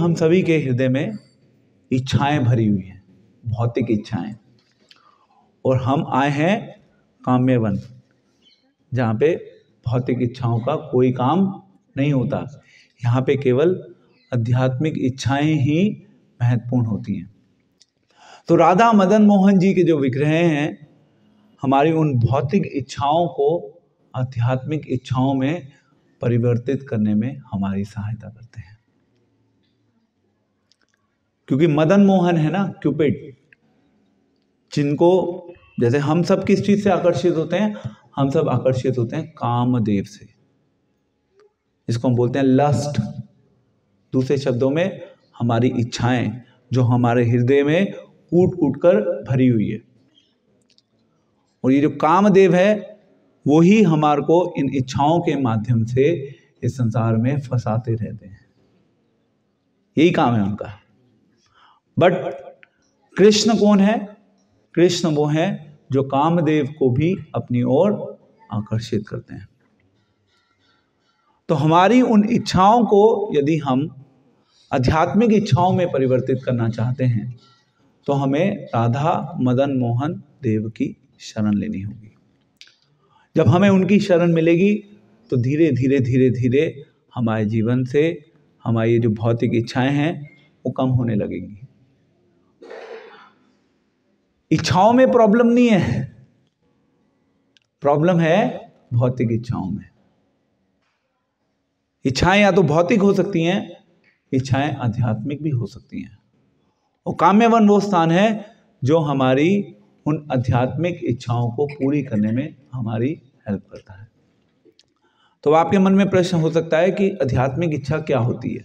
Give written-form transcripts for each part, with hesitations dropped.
हम सभी के हृदय में इच्छाएं भरी हुई हैं, भौतिक इच्छाएं, और हम आए हैं काम्यवन, जहाँ पे भौतिक इच्छाओं का कोई काम नहीं होता। यहाँ पे केवल आध्यात्मिक इच्छाएं ही महत्वपूर्ण होती हैं। तो राधा मदन मोहन जी के जो विग्रह हैं, हमारी उन भौतिक इच्छाओं को आध्यात्मिक इच्छाओं में परिवर्तित करने में हमारी सहायता करते हैं। क्योंकि मदन मोहन है ना, क्यूपिड, जिनको, जैसे हम सब किस चीज से आकर्षित होते हैं, हम सब आकर्षित होते हैं कामदेव से, जिसको हम बोलते हैं लस्ट। दूसरे शब्दों में हमारी इच्छाएं जो हमारे हृदय में कूट कूट कर भरी हुई है, और ये जो कामदेव है वो ही हमारे को इन इच्छाओं के माध्यम से इस संसार में फंसाते रहते हैं। यही काम है उनका। बट कृष्ण कौन है? कृष्ण वो हैं जो कामदेव को भी अपनी ओर आकर्षित करते हैं। तो हमारी उन इच्छाओं को यदि हम आध्यात्मिक इच्छाओं में परिवर्तित करना चाहते हैं तो हमें राधा मदन मोहन देव की शरण लेनी होगी। जब हमें उनकी शरण मिलेगी तो धीरे धीरे धीरे धीरे हमारे जीवन से हमारी जो भौतिक इच्छाएं हैं वो कम होने लगेंगी। इच्छाओं में प्रॉब्लम नहीं है, प्रॉब्लम है भौतिक इच्छाओं में। इच्छाएं या तो भौतिक हो सकती हैं, इच्छाएं आध्यात्मिक भी हो सकती हैं। और काम्यवन वो स्थान है जो हमारी उन आध्यात्मिक इच्छाओं को पूरी करने में हमारी हेल्प करता है। तो आपके मन में प्रश्न हो सकता है कि आध्यात्मिक इच्छा क्या होती है?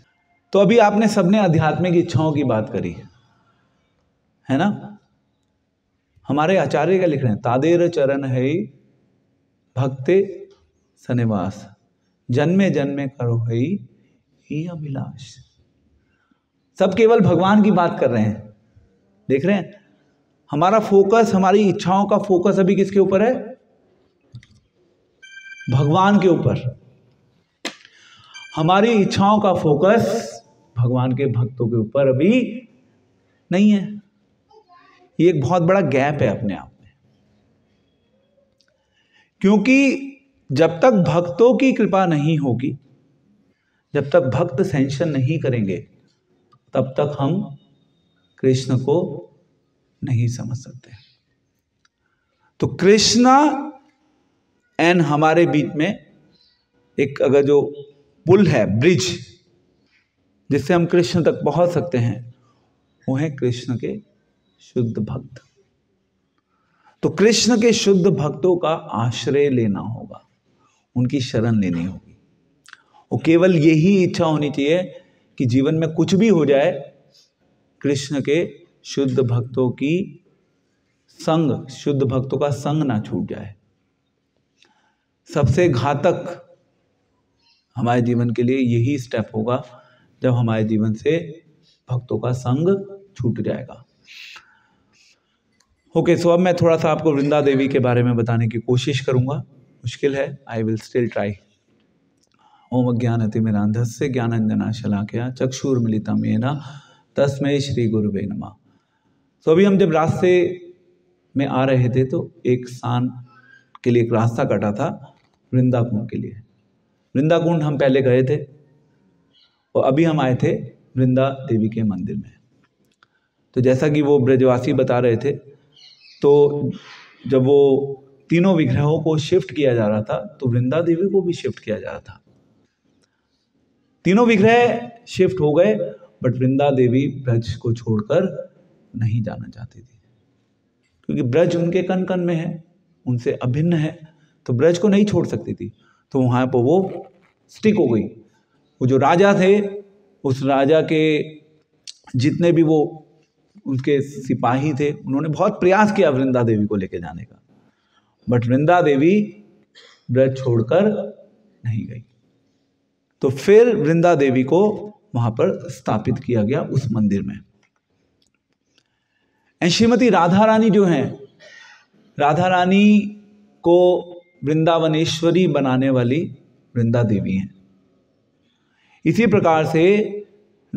तो अभी आपने सबने आध्यात्मिक इच्छाओं की बात करी है ना। हमारे आचार्य क्या लिख रहे हैं? तादेर चरण है भक्ते सनिवास, जन्मे जन्मे करो है ही अभिलाष। सब केवल भगवान की बात कर रहे हैं। देख रहे हैं, हमारा फोकस, हमारी इच्छाओं का फोकस अभी किसके ऊपर है? भगवान के ऊपर। हमारी इच्छाओं का फोकस भगवान के भक्तों के ऊपर अभी नहीं है। ये एक बहुत बड़ा गैप है अपने आप में, क्योंकि जब तक भक्तों की कृपा नहीं होगी, जब तक भक्त सेंशन नहीं करेंगे, तब तक हम कृष्ण को नहीं समझ सकते। तो कृष्णा एंड हमारे बीच में एक अगर जो पुल है, ब्रिज, जिससे हम कृष्ण तक पहुंच सकते हैं, वो है कृष्ण के शुद्ध भक्त। तो कृष्ण के शुद्ध भक्तों का आश्रय लेना होगा, उनकी शरण लेनी होगी। और केवल यही इच्छा होनी चाहिए कि जीवन में कुछ भी हो जाए, कृष्ण के शुद्ध भक्तों की संग, शुद्ध भक्तों का संग ना छूट जाए। सबसे घातक हमारे जीवन के लिए यही स्टेप होगा जब हमारे जीवन से भक्तों का संग छूट जाएगा। ओके, सो अब मैं थोड़ा सा आपको वृंदा देवी के बारे में बताने की कोशिश करूंगा। मुश्किल है, आई विल स्टिल ट्राई। ओम अज्ञानतिमिरान्धस्य ज्ञानांजनाशलाकया चक्षुर्मिलितं येन तस्मै श्री गुरुवे नमः। तो अभी हम जब रास्ते में आ रहे थे तो एक स्थान के लिए एक रास्ता कटा था वृंदाकुंड के लिए। वृंदाकुंड हम पहले गए थे और अभी हम आए थे वृंदा देवी के मंदिर में। तो जैसा कि वो ब्रजवासी बता रहे थे, तो जब वो तीनों विग्रहों को शिफ्ट किया जा रहा था तो वृंदा देवी को भी शिफ्ट किया जा रहा था। तीनों विग्रह शिफ्ट हो गए, बट वृंदा देवी ब्रज को छोड़कर नहीं जाना चाहती थी, क्योंकि ब्रज उनके कण कण में है, उनसे अभिन्न है, तो ब्रज को नहीं छोड़ सकती थी। तो वहाँ पर वो स्टिक हो गई। वो जो राजा थे, उस राजा के जितने भी वो उनके सिपाही थे, उन्होंने बहुत प्रयास किया वृंदा देवी को लेके जाने का, बट वृंदा देवी ब्रज छोड़कर नहीं गई। तो फिर वृंदा देवी को वहां पर स्थापित किया गया उस मंदिर में। श्रीमती राधा रानी जो हैं, राधा रानी को वृंदावनेश्वरी बनाने वाली वृंदा देवी हैं। इसी प्रकार से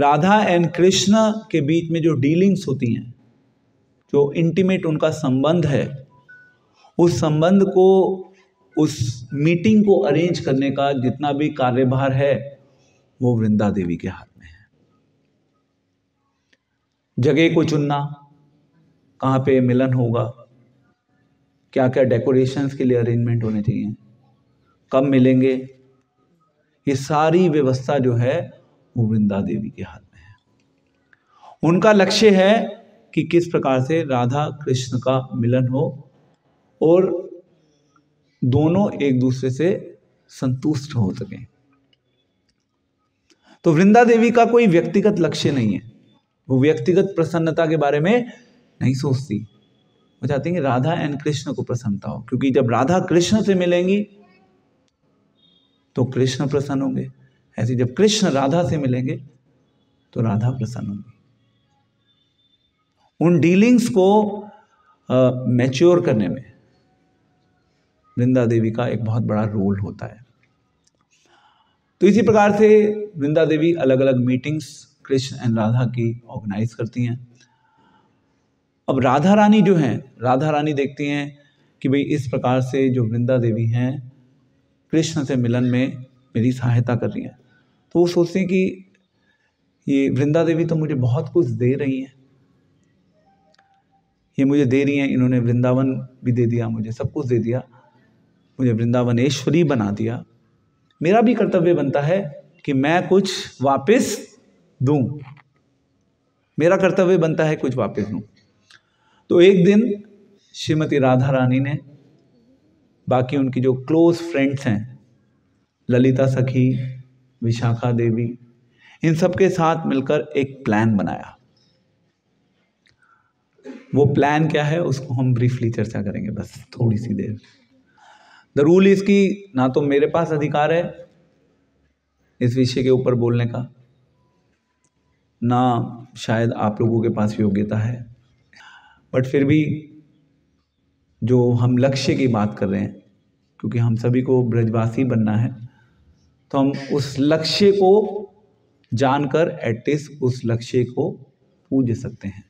राधा एंड कृष्ण के बीच में जो डीलिंग्स होती हैं, जो इंटीमेट उनका संबंध है, उस संबंध को, उस मीटिंग को अरेंज करने का जितना भी कार्यभार है वो वृंदा देवी के हाथ में है। जगह को चुनना, कहाँ पे मिलन होगा, क्या क्या डेकोरेशंस के लिए अरेंजमेंट होने चाहिए, कब मिलेंगे, ये सारी व्यवस्था जो है वो वृंदा देवी के हाथ में है। उनका लक्ष्य है कि किस प्रकार से राधा कृष्ण का मिलन हो और दोनों एक दूसरे से संतुष्ट हो सकें। तो वृंदा देवी का कोई व्यक्तिगत लक्ष्य नहीं है, वो व्यक्तिगत प्रसन्नता के बारे में नहीं सोचती। वो चाहती है राधा एंड कृष्ण को प्रसन्नता हो, क्योंकि जब राधा कृष्ण से मिलेंगी तो कृष्ण प्रसन्न होंगे, ऐसे जब कृष्ण राधा से मिलेंगे तो राधा प्रसन्न होंगी। उन डीलिंग्स को मैच्योर करने में वृंदा देवी का एक बहुत बड़ा रोल होता है। तो इसी प्रकार से वृंदा देवी अलग अलग मीटिंग्स कृष्ण एंड राधा की ऑर्गेनाइज करती हैं। अब राधा रानी जो हैं, राधा रानी देखती हैं कि भाई इस प्रकार से जो वृंदा देवी हैं कृष्ण से मिलन में मेरी सहायता कर रही हैं, तो वो सोचते हैं कि ये वृंदा देवी तो मुझे बहुत कुछ दे रही हैं, ये मुझे दे रही हैं, इन्होंने वृंदावन भी दे दिया, मुझे सब कुछ दे दिया, मुझे वृंदावनेश्वरी बना दिया, मेरा भी कर्तव्य बनता है कि मैं कुछ वापस दूं, मेरा कर्तव्य बनता है कुछ वापस दूं। तो एक दिन श्रीमती राधा रानी ने बाकी उनकी जो क्लोज फ्रेंड्स हैं, ललिता सखी, विशाखा देवी, इन सब के साथ मिलकर एक प्लान बनाया। वो प्लान क्या है उसको हम ब्रीफली चर्चा करेंगे, बस थोड़ी सी देर। द रूल इज कि ना तो मेरे पास अधिकार है इस विषय के ऊपर बोलने का, ना शायद आप लोगों के पास योग्यता है, बट फिर भी जो हम लक्ष्य की बात कर रहे हैं, क्योंकि हम सभी को ब्रजवासी बनना है, तो हम उस लक्ष्य को जानकर एटलीस्ट उस लक्ष्य को पूज सकते हैं।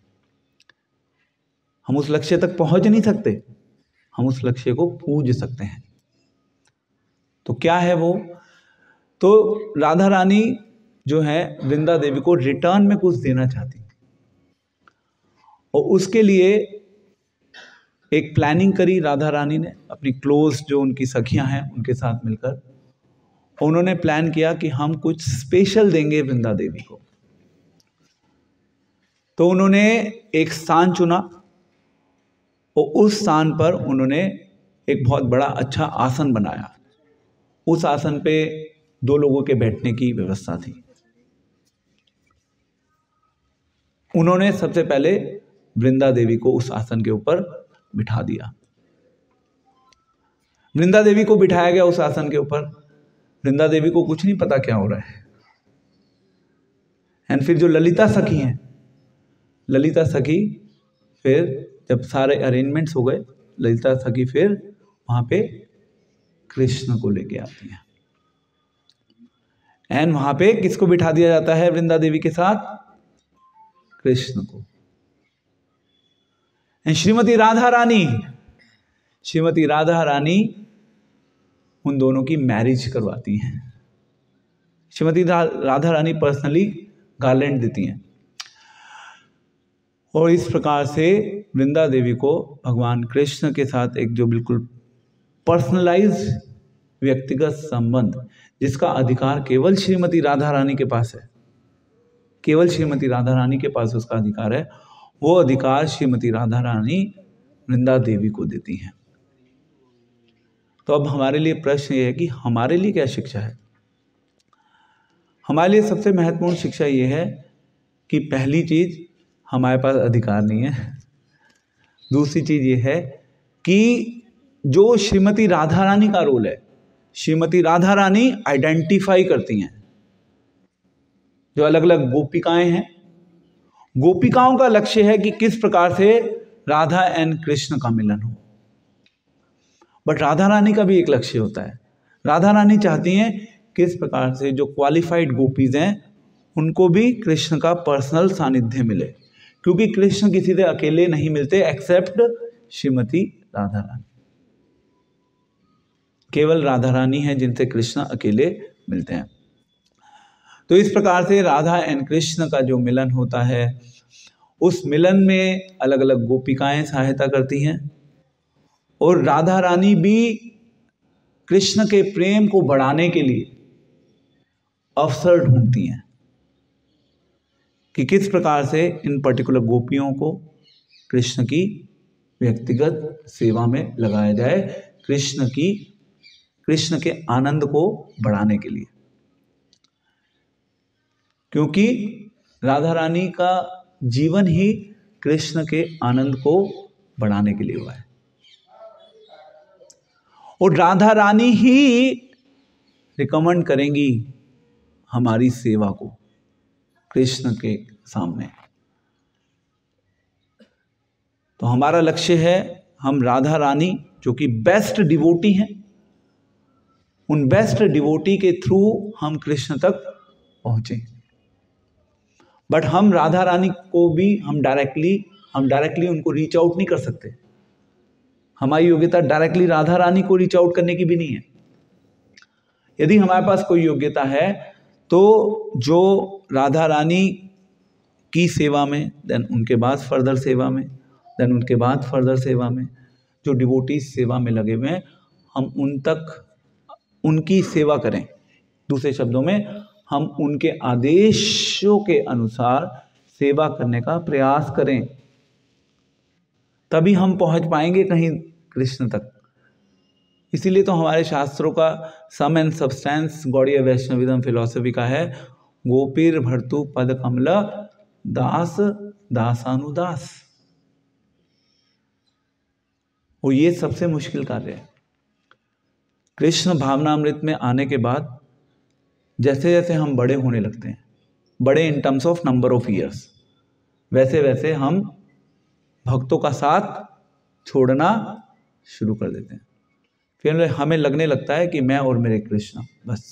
हम उस लक्ष्य तक पहुंच नहीं सकते, हम उस लक्ष्य को पूज सकते हैं। तो क्या है वो? तो राधा रानी जो है वृंदा देवी को रिटर्न में कुछ देना चाहती, और उसके लिए एक प्लानिंग करी राधा रानी ने अपनी क्लोज जो उनकी सखियां हैं उनके साथ मिलकर। उन्होंने प्लान किया कि हम कुछ स्पेशल देंगे वृंदा देवी को। तो उन्होंने एक स्थान चुना और उस स्थान पर उन्होंने एक बहुत बड़ा अच्छा आसन बनाया। उस आसन पे 2 लोगों के बैठने की व्यवस्था थी। उन्होंने सबसे पहले वृंदा देवी को उस आसन के ऊपर बिठा दिया। वृंदा देवी को बिठाया गया उस आसन के ऊपर। वृंदा देवी को कुछ नहीं पता क्या हो रहा है। एंड फिर जो ललिता सखी हैं, ललिता सखी फिर जब सारे अरेंजमेंट्स हो गए, ललिता सखी फिर वहां पे कृष्ण को लेके आती हैं। एंड वहां पे किसको बिठा दिया जाता है वृंदा देवी के साथ? कृष्ण को। एंड श्रीमती राधा रानी उन दोनों की मैरिज करवाती हैं। श्रीमती राधा रानी पर्सनली गार्लैंड देती हैं। और इस प्रकार से वृंदा देवी को भगवान कृष्ण के साथ एक जो बिल्कुल पर्सनलाइज व्यक्तिगत संबंध, जिसका अधिकार केवल श्रीमती राधा रानी के पास है, केवल श्रीमती राधा रानी के पास उसका अधिकार है, वो अधिकार श्रीमती राधा रानी वृंदा देवी को देती हैं। तो अब हमारे लिए प्रश्न ये है कि हमारे लिए क्या शिक्षा है? हमारे लिए सबसे महत्वपूर्ण शिक्षा ये है कि पहली चीज, हमारे पास अधिकार नहीं है। दूसरी चीज ये है कि जो श्रीमती राधा रानी का रोल है, श्रीमती राधा रानी आइडेंटिफाई करती हैं। जो अलग अलग गोपिकाएं हैं, गोपिकाओं का लक्ष्य है कि किस प्रकार से राधा एंड कृष्ण का मिलन हो। बट राधा रानी का भी एक लक्ष्य होता है। राधा रानी चाहती हैं किस प्रकार से जो क्वालिफाइड गोपीज हैं उनको भी कृष्ण का पर्सनल सानिध्य मिले, क्योंकि कृष्ण किसी से अकेले नहीं मिलते एक्सेप्ट श्रीमती राधा रानी। केवल राधा रानी है जिनसे कृष्ण अकेले मिलते हैं। तो इस प्रकार से राधा एंड कृष्ण का जो मिलन होता है, उस मिलन में अलग अलग गोपिकाएं सहायता करती हैं, और राधा रानी भी कृष्ण के प्रेम को बढ़ाने के लिए अवसर ढूंढती हैं कि किस प्रकार से इन पर्टिकुलर गोपियों को कृष्ण की व्यक्तिगत सेवा में लगाया जाए, कृष्ण के आनंद को बढ़ाने के लिए। क्योंकि राधा रानी का जीवन ही कृष्ण के आनंद को बढ़ाने के लिए हुआ है, और राधा रानी ही रिकमेंड करेंगी हमारी सेवा को कृष्ण के सामने। तो हमारा लक्ष्य है हम राधा रानी जो कि बेस्ट डिवोटी हैं, उन बेस्ट डिवोटी के थ्रू हम कृष्ण तक पहुंचे। बट हम राधा रानी को भी हम डायरेक्टली उनको रीच आउट नहीं कर सकते। हमारी योग्यता डायरेक्टली राधा रानी को रीच आउट करने की भी नहीं है। यदि हमारे पास कोई योग्यता है तो जो राधा रानी की सेवा में, देन उनके बाद फर्दर सेवा में, देन उनके बाद फर्दर सेवा में जो डिवोटीज सेवा में लगे हुए हैं, हम उन तक उनकी सेवा करें। दूसरे शब्दों में हम उनके आदेशों के अनुसार सेवा करने का प्रयास करें, तभी हम पहुंच पाएंगे कहीं कृष्ण तक। इसीलिए तो हमारे शास्त्रों का sum and substance Gaudiya Vaishnavism philosophy का है, गोपीर भर्तु पद कमल दास दासानुदास। और ये सबसे मुश्किल कार्य है। कृष्ण भावनामृत में आने के बाद जैसे जैसे हम बड़े होने लगते हैं, बड़े in terms of number of years, वैसे वैसे हम भक्तों का साथ छोड़ना शुरू कर देते हैं। फिर हमें लगने लगता है कि मैं और मेरे कृष्ण बस।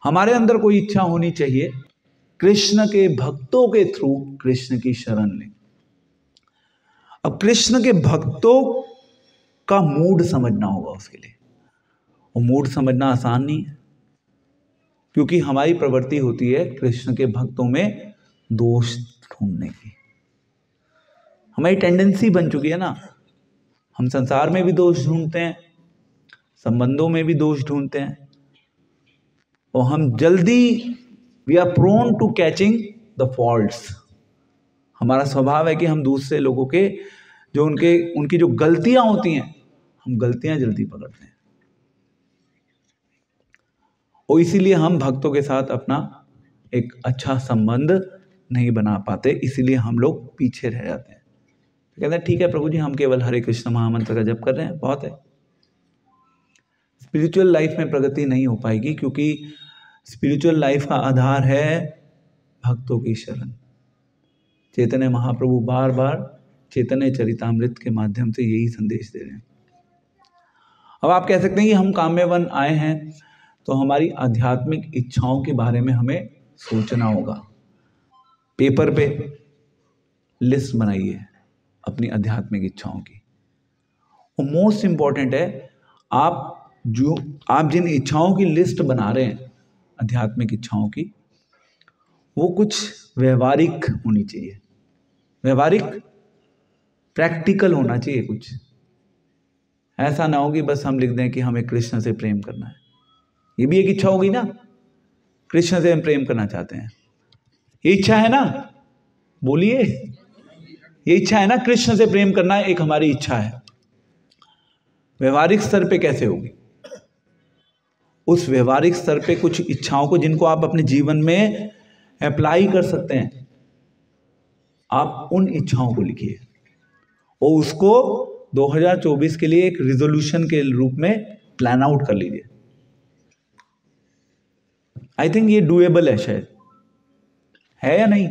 हमारे अंदर कोई इच्छा होनी चाहिए कृष्ण के भक्तों के थ्रू कृष्ण की शरण लें। अब कृष्ण के भक्तों का मूड समझना होगा उसके लिए, और मूड समझना आसान नहीं है, क्योंकि हमारी प्रवृत्ति होती है कृष्ण के भक्तों में दोष ढूंढने की। हमारी टेंडेंसी बन चुकी है ना, हम संसार में भी दोष ढूंढते हैं, संबंधों में भी दोष ढूंढते हैं, और हम जल्दी we are prone to catching the faults. हमारा स्वभाव है कि हम दूसरे लोगों के जो उनकी जो गलतियां होती हैं, हम गलतियां जल्दी पकड़ते हैं, और इसीलिए हम भक्तों के साथ अपना एक अच्छा संबंध नहीं बना पाते, इसीलिए हम लोग पीछे रह जाते हैं। कहते हैं ठीक है प्रभु जी, हम केवल हरे कृष्ण महामंत्र का जप कर रहे हैं, बहुत है। स्पिरिचुअल लाइफ में प्रगति नहीं हो पाएगी, क्योंकि स्पिरिचुअल लाइफ का आधार है भक्तों की शरण। चैतन्य महाप्रभु बार बार चैतन्य चरितामृत के माध्यम से यही संदेश दे रहे हैं। अब आप कह सकते हैं कि हम काम्यवन आए हैं, तो हमारी आध्यात्मिक इच्छाओं के बारे में हमें सोचना होगा। पेपर पे लिस्ट बनाइए अपनी आध्यात्मिक इच्छाओं की, और मोस्ट इंपॉर्टेंट है आप जिन इच्छाओं की लिस्ट बना रहे हैं आध्यात्मिक इच्छाओं की, वो कुछ व्यवहारिक होनी चाहिए, व्यवहारिक प्रैक्टिकल होना चाहिए। कुछ ऐसा ना हो कि बस हम लिख दें कि हमें कृष्ण से प्रेम करना है। ये भी एक इच्छा होगी ना, कृष्ण से हम प्रेम करना चाहते हैं, ये इच्छा है ना, बोलिए, ये इच्छा है ना, कृष्ण से प्रेम करना एक हमारी इच्छा है। व्यवहारिक स्तर पे कैसे होगी? उस व्यवहारिक स्तर पे कुछ इच्छाओं को, जिनको आप अपने जीवन में अप्लाई कर सकते हैं, आप उन इच्छाओं को लिखिए और उसको 2024 के लिए एक रिजोल्यूशन के रूप में प्लान आउट कर लीजिए। आई थिंक ये डूएबल है, शायद है या नहीं?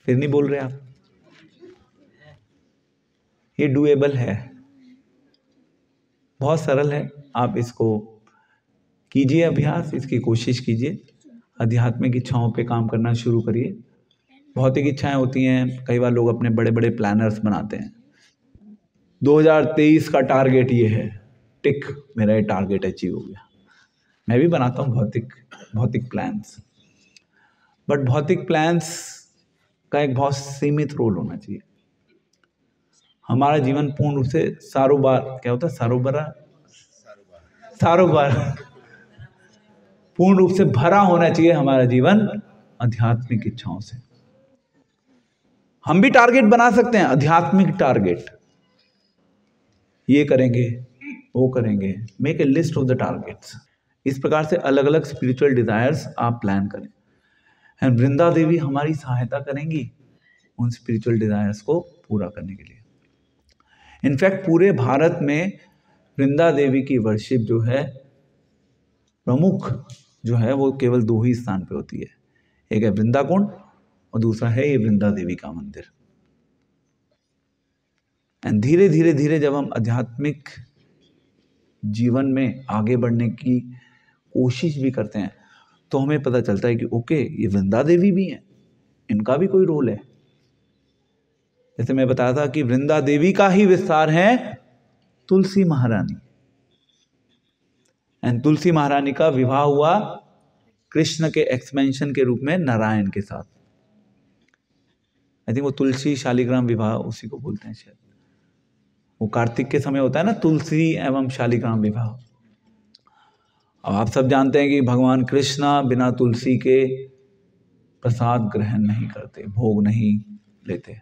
फिर नहीं बोल रहे आप? ये डूएबल है, बहुत सरल है। आप इसको कीजिए अभ्यास, इसकी कोशिश कीजिए। आध्यात्मिक इच्छाओं पे काम करना शुरू करिए। भौतिक इच्छाएं होती हैं, कई बार लोग अपने बड़े बड़े प्लानर्स बनाते हैं। 2023 का टारगेट ये है, टिक, मेरा ये टारगेट अचीव हो गया। मैं भी बनाता हूँ भौतिक प्लान्स, बट भौतिक प्लान्स का एक बहुत सीमित रोल होना चाहिए। हमारा जीवन पूर्ण रूप से क्या होता है, सारोबार पूर्ण रूप से भरा होना चाहिए हमारा जीवन आध्यात्मिक इच्छाओं से। हम भी टारगेट बना सकते हैं, आध्यात्मिक टारगेट, ये करेंगे, वो करेंगे, make a list of the targets. इस प्रकार से अलग अलग स्पिरिचुअल डिजायर्स आप प्लान करें, एंड वृंदा देवी हमारी सहायता करेंगी उन स्पिरिचुअल डिजायर्स को पूरा करने के लिए। इनफैक्ट पूरे भारत में वृंदा देवी की वर्शिप जो है, प्रमुख जो है, वो केवल 2 ही स्थान पे होती है। एक है वृंदा कुंड और दूसरा है ये वृंदा देवी का मंदिर। एंड धीरे धीरे धीरे जब हम आध्यात्मिक जीवन में आगे बढ़ने की कोशिश भी करते हैं तो हमें पता चलता है कि ओके, ये वृंदा देवी भी हैं, इनका भी कोई रोल है। जैसे मैं बताया था कि वृंदा देवी का ही विस्तार है तुलसी महारानी, एंड तुलसी महारानी का विवाह हुआ कृष्ण के एक्सपेंशन के रूप में नारायण के साथ। आई थिंक वो तुलसी शालिग्राम विवाह उसी को बोलते हैं शायद। वो कार्तिक के समय होता है ना, तुलसी एवं शालिग्राम विवाह। अब आप सब जानते हैं कि भगवान कृष्णा बिना तुलसी के प्रसाद ग्रहण नहीं करते, भोग नहीं लेते।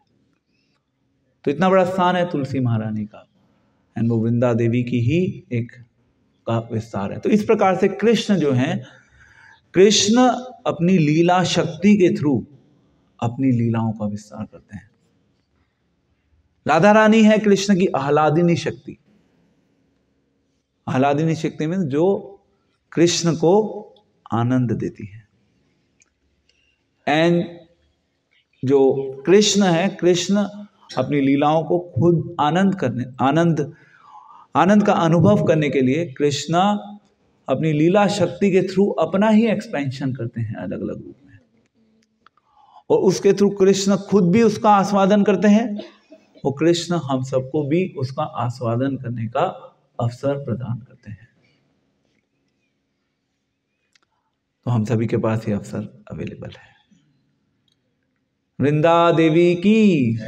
तो इतना बड़ा स्थान है तुलसी महारानी का, एंड वो वृंदा देवी की ही एक का विस्तार है। तो इस प्रकार से कृष्ण जो है, कृष्ण अपनी लीला शक्ति के थ्रू अपनी लीलाओं का विस्तार करते हैं। राधा रानी है कृष्ण की आह्लादिनी शक्ति। आह्लादिनी शक्ति में जो कृष्ण को आनंद देती है, एंड जो कृष्ण है, कृष्ण अपनी लीलाओं को खुद आनंद का अनुभव करने के लिए कृष्णा अपनी लीला शक्ति के थ्रू अपना ही एक्सपेंशन करते हैं अलग अलग रूप में, और उसके थ्रू कृष्ण खुद भी उसका आस्वादन करते हैं, और कृष्ण हम सबको भी उसका आस्वादन करने का अवसर प्रदान करते हैं। तो हम सभी के पास ये अवसर अवेलेबल है। वृंदा देवी की